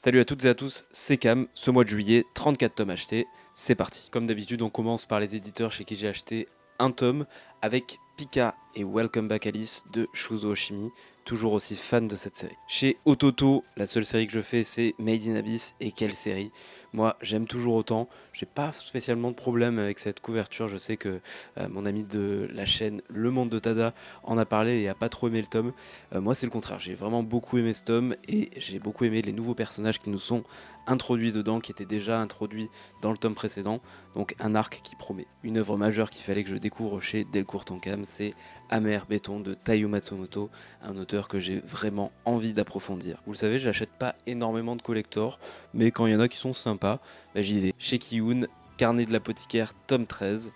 Salut à toutes et à tous, c'est Cam, ce mois de juillet, 34 tomes achetés, c'est parti. Comme d'habitude, on commence par les éditeurs chez qui j'ai acheté un tome avec Pika et Welcome Back Alice de Shuzo Oshimi, toujours aussi fan de cette série. Chez Ototo, la seule série que je fais c'est Made in Abyss, et quelle série! Moi j'aime toujours autant, j'ai pas spécialement de problème avec cette couverture, je sais que mon ami de la chaîne Le Monde de Tada en a parlé et a pas trop aimé le tome. Moi c'est le contraire, j'ai vraiment beaucoup aimé ce tome et j'ai beaucoup aimé les nouveaux personnages qui nous sont introduits dedans, qui étaient déjà introduits dans le tome précédent, donc un arc qui promet. Une œuvre majeure qu'il fallait que je découvre chez Delcourt Tonkam, c'est Amer Béton de Taiyo Matsumoto, un auteur que j'ai vraiment envie d'approfondir. Vous le savez, j'achète pas énormément de collectors, mais quand il y en a qui sont sympas, j'y vais. Chez Kiyun, Carnet de l'apothicaire, tome 13,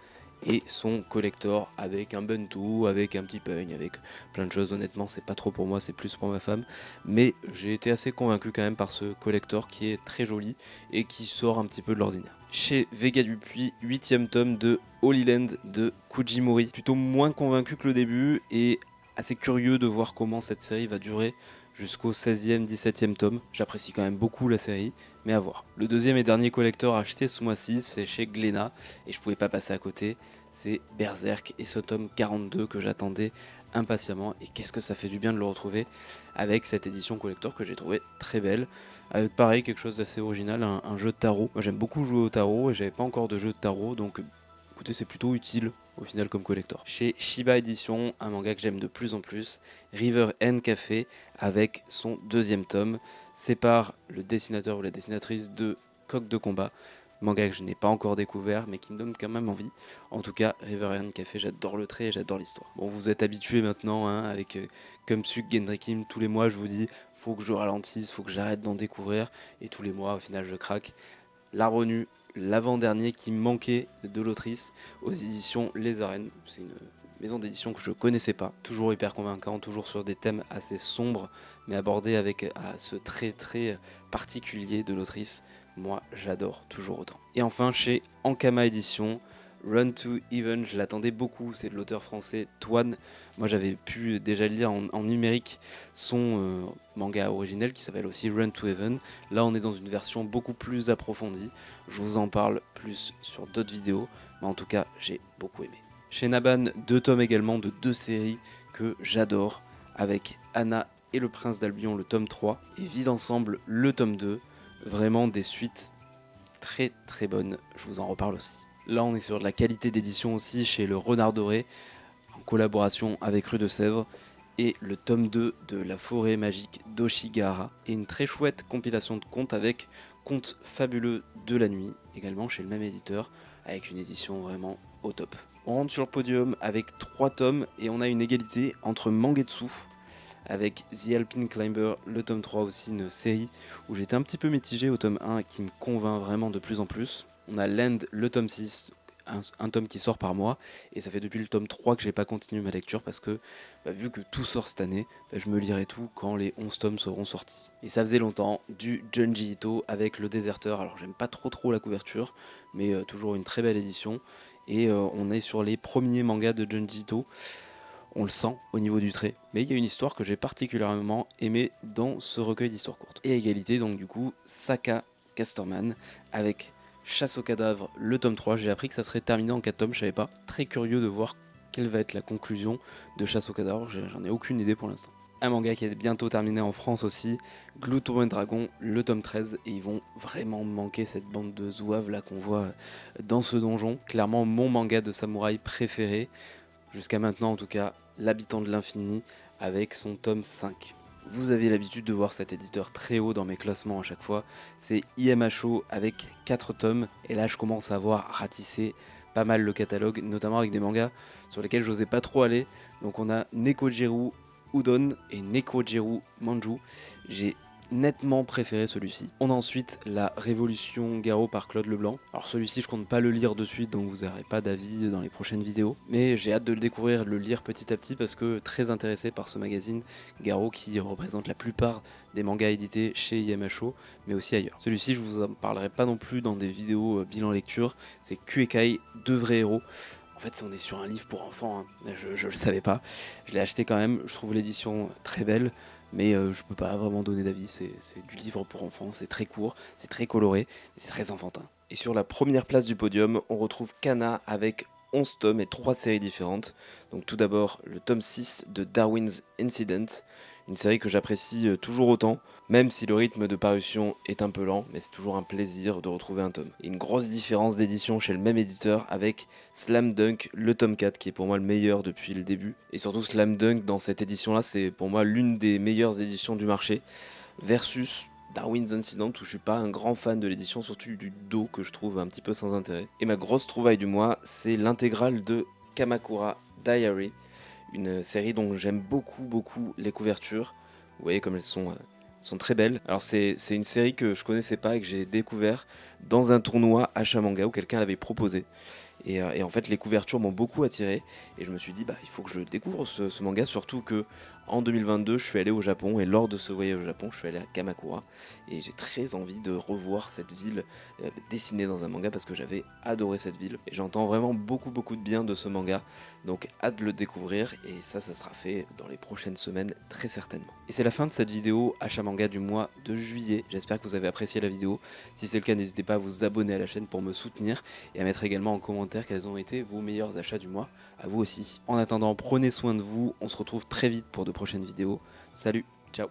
et son collector avec un buntu, avec un petit peigne, avec plein de choses. Honnêtement, c'est pas trop pour moi, c'est plus pour ma femme, mais j'ai été assez convaincu quand même par ce collector qui est très joli et qui sort un petit peu de l'ordinaire. Chez Vega Dupuis, 8ème tome de Holy Land de Kujimori, plutôt moins convaincu que le début et assez curieux de voir comment cette série va durer jusqu'au 16e, 17e tome. J'apprécie quand même beaucoup la série, mais à voir. Le deuxième et dernier collector acheté ce mois-ci, c'est chez Glénat, et je pouvais pas passer à côté, c'est Berserk et ce tome 42 que j'attendais impatiemment, et qu'est-ce que ça fait du bien de le retrouver avec cette édition collector que j'ai trouvé très belle, avec pareil quelque chose d'assez original, un jeu de tarot. Moi j'aime beaucoup jouer au tarot et j'avais pas encore de jeu de tarot, donc écoutez, c'est plutôt utile au final comme collector. Chez Shiba Edition, un manga que j'aime de plus en plus, River End Café, avec son deuxième tome, sépare le dessinateur ou la dessinatrice de Coq de combat, manga que je n'ai pas encore découvert mais qui me donne quand même envie. En tout cas, River End Café, j'adore le trait et j'adore l'histoire. Bon, vous êtes habitués maintenant hein, avec Kumsuk, Gendrikim, tous les mois je vous dis, faut que je ralentisse, faut que j'arrête d'en découvrir, et tous les mois au final je craque. L'Arbre nu, l'avant-dernier qui me manquait de l'autrice, aux éditions Les Arènes. C'est une maison d'édition que je connaissais pas, toujours hyper convaincant, toujours sur des thèmes assez sombres, mais abordés avec ce trait très particulier de l'autrice. Moi, j'adore toujours autant. Et enfin, chez Ankama Édition, Run to Even, je l'attendais beaucoup, c'est de l'auteur français Toine. Moi j'avais pu déjà lire en numérique son manga originel qui s'appelle aussi Run to Even. Là on est dans une version beaucoup plus approfondie, je vous en parle plus sur d'autres vidéos, mais en tout cas j'ai beaucoup aimé. Chez Naban, 2 tomes également de 2 séries que j'adore, avec Anna et le Prince d'Albion le tome 3 et Vide ensemble le tome 2, vraiment des suites très très bonnes, je vous en reparle aussi. Là, on est sur de la qualité d'édition aussi chez le Renard Doré, en collaboration avec Rue de Sèvres, et le tome 2 de La Forêt Magique d'Oshigahara, et une très chouette compilation de contes avec Contes fabuleux de la nuit, également chez le même éditeur, avec une édition vraiment au top. On rentre sur le podium avec 3 tomes, et on a une égalité entre Mangetsu, avec The Alpine Climber, le tome 3 aussi, une série où j'étais un petit peu mitigé au tome 1 et qui me convainc vraiment de plus en plus. On a Land, le tome 6, un tome qui sort par mois, et ça fait depuis le tome 3 que j'ai pas continué ma lecture parce que vu que tout sort cette année, je me lirai tout quand les 11 tomes seront sortis. Et ça faisait longtemps, du Junji Ito avec Le Déserteur, alors j'aime pas trop la couverture, mais toujours une très belle édition, et on est sur les premiers mangas de Junji Ito. On le sent au niveau du trait, mais il y a une histoire que j'ai particulièrement aimée dans ce recueil d'histoires courtes. Et égalité donc du coup Saka Casterman avec Chasse aux cadavres, le tome 3, j'ai appris que ça serait terminé en 4 tomes, je savais pas. Très curieux de voir quelle va être la conclusion de Chasse aux cadavres, j'en ai aucune idée pour l'instant. Un manga qui est bientôt terminé en France aussi, Glouton et Dragon, le tome 13, et ils vont vraiment manquer cette bande de zouaves là qu'on voit dans ce donjon. Clairement mon manga de samouraï préféré, jusqu'à maintenant en tout cas, L'habitant de l'infini avec son tome 5. Vous avez l'habitude de voir cet éditeur très haut dans mes classements à chaque fois, c'est IMHO avec 4 tomes, et là je commence à voir ratisser pas mal le catalogue, notamment avec des mangas sur lesquels j'osais pas trop aller. Donc on a Nekojiru Udon et Nekojiru Manju, j'ai nettement préféré celui-ci. On a ensuite La Révolution Garo par Claude Leblanc. Alors celui-ci je compte pas le lire de suite, donc vous n'aurez pas d'avis dans les prochaines vidéos, mais j'ai hâte de le découvrir, de le lire petit à petit parce que très intéressé par ce magazine Garo qui représente la plupart des mangas édités chez IMHO, mais aussi ailleurs. Celui-ci je vous en parlerai pas non plus dans des vidéos bilan lecture, c'est Kuekai, 2 vrais héros. En fait, on est sur un livre pour enfants, hein. Je le savais pas. Je l'ai acheté quand même, je trouve l'édition très belle, mais je peux pas vraiment donner d'avis, c'est du livre pour enfants, c'est très court, c'est très coloré, et c'est très enfantin. Et sur la première place du podium, on retrouve Kana avec 11 tomes et 3 séries différentes. Donc tout d'abord le tome 6 de Darwin's Incident, une série que j'apprécie toujours autant, même si le rythme de parution est un peu lent, mais c'est toujours un plaisir de retrouver un tome. Et une grosse différence d'édition chez le même éditeur avec Slam Dunk, le tome 4, qui est pour moi le meilleur depuis le début. Et surtout Slam Dunk, dans cette édition-là, c'est pour moi l'une des meilleures éditions du marché, versus Darwin's Incident, où je suis pas un grand fan de l'édition, surtout du dos que je trouve un petit peu sans intérêt. Et ma grosse trouvaille du mois, c'est l'intégrale de Kamakura Diary, une série dont j'aime beaucoup les couvertures. Vous voyez comme elles sont très belles. Alors c'est une série que je connaissais pas et que j'ai découvert dans un tournoi achat manga où quelqu'un l'avait proposé. Et en fait, les couvertures m'ont beaucoup attiré. Et je me suis dit, bah, il faut que je découvre ce manga. Surtout que en 2022, je suis allé au Japon. Et lors de ce voyage au Japon, je suis allé à Kamakura. Et j'ai très envie de revoir cette ville dessinée dans un manga parce que j'avais adoré cette ville. Et j'entends vraiment beaucoup de bien de ce manga. Donc, hâte de le découvrir. Et ça sera fait dans les prochaines semaines, très certainement. Et c'est la fin de cette vidéo achat manga du mois de juillet. J'espère que vous avez apprécié la vidéo. Si c'est le cas, n'hésitez pas à vous abonner à la chaîne pour me soutenir et à mettre également en commentaire quels ont été vos meilleurs achats du mois, à vous aussi. En attendant, prenez soin de vous, on se retrouve très vite pour de prochaines vidéos. Salut, ciao.